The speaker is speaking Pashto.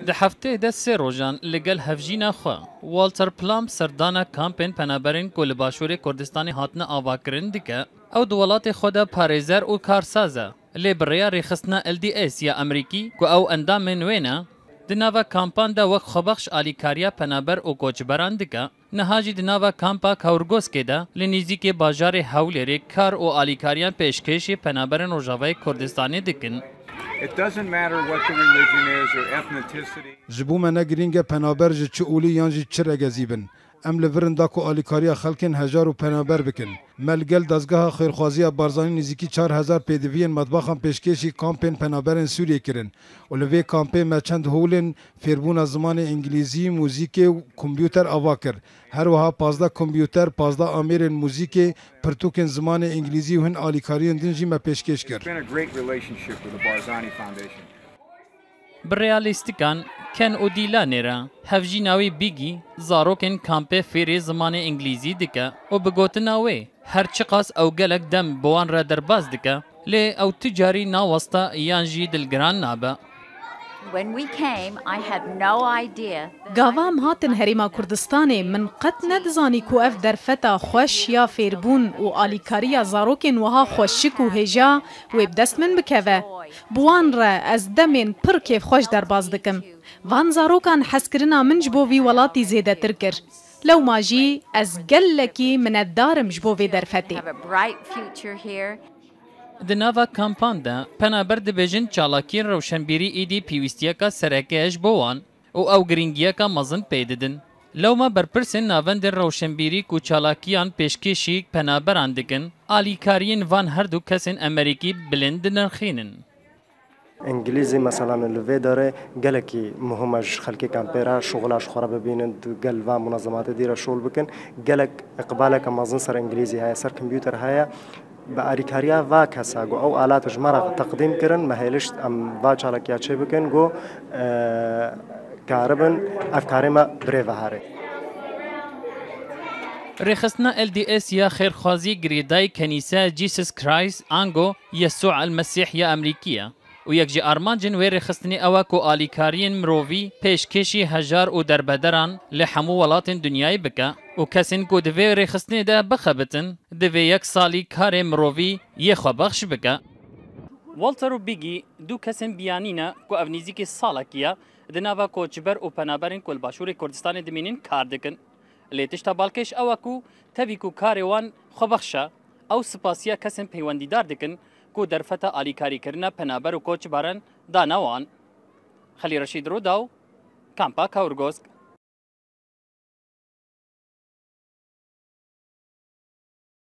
ده هفته ده سه روزان لگل هفجینا خو والتر پلام سردانا کامپین پنابرین کل باشور کردستان هاتنه آواکرین دیگه او دولات خود پاریزر و کارسازه لیبریا ریخستنا LDS یا امریکی کو او اندام نوینا دناوا کامپان دا وقت خبخش آلیکاریا پنابر و کوچبران دیگه نهاجی دناوا کامپا کورگوس که دا لنیزی که باجار هولری کار و آلیکاریان پیشکش پنابرن روجاوی کردستانی دیگن. It doesn't matter what the religion is or ethnicity. جبو من گرینگ پنابر ج چولی یانجی چر اگزیبن. ام لورن داکو آلیکاریا خلکن هزار و پنابر بکن. ملگل دزگاه خیرخوازی بارزانی نزدیکی 4000 پیدوین مطبخم پیشکشی کامپین پنابرن سوریه کرن. ولوی کامپین مچند هولن فیربون زمان انگلیزی موزیک و کامپیوتر آواکر. هر وها 15 کامپیوتر 15 آمیر موزیک پرتوکن زمان انگلیزی و هن آلیکاریان دنجی ما پیشکش کرد. برياليستيكان كان اوديلا نيرا هفجي ناوي بيجي زاروكن كامبي فيري زمان انجليزي دكا وبغوتناوي هر چقاس او گلك دم بوان را درباز دكا لي او تجاري ناوستا يانجي دلگران نابا. When we came, I had no idea. گاوام هاتن هریما کردستانی من قد ندزانی کو اف درفتا خوش یا فیربون و آلیکاریا زاروکن وها خوشک و هجا و بدست من بکوه. بوان را از دمین پر کیف خوش درباز دکم. وان زاروکان حسکرنا من جبوی ولاتی زیده ترکر. لو ماجی از گلکی من الدارم جبوی درفتی. دناوا کامپان دا پنابر دبیجن چالاکین روشنبیری ایدی پیوستیا کا سرکهش بوان او گرینگیا کا مزن پیددن. لو ما برپرسن ناوند روشنبیری کو چالاکیان پیشکشی پنابر اندکن آلیکارین وان هر دو کسین امریکی بلند نرخینن. انگلیزی مثلا لوی داره گلکی مهمش خلکی کامپیرا شغلش خراب ببینند گل و منظمات دیره شغل بکن گلک اقبالک مازن سر انگلیزی های سر کامپیوتر های با آلیکاریا و کسا او آلاتش مرا تقدیم کردن مهلش ام و چالکیا چه بکن گو کاربن افکار ما بره هاره. رخصنا LDS یا خیرخوازی گریدای کنیسه جیسوس کرايست آنگو یسوع المسیح یا امریکیه. و یک جی آرمان جن و رخصتنی اوا کو آلیکارین مروی پیشکشی هجار و دربدران لحمو ولات دنیای بکا و کسین کو دوی رخصتنی ده بخبتن دوی یک سالی کار مروی یه خوابخش بکا. والتر و بیگی دو کسین بیانینا کو اونیزی که سالکیه دناوا کوچبر و پنابرین کل باشور کردستان دمینین کار دکن. لیتش تا بالکش اوا کو تبی کو کاروان خوابخشا او سپاسیا کسین پیوندیدار دکن کو درفتا آلیکاری کرنا پنابر و کوچ بارن دانوان. خلی رشید رو داو کامپا کورگوسک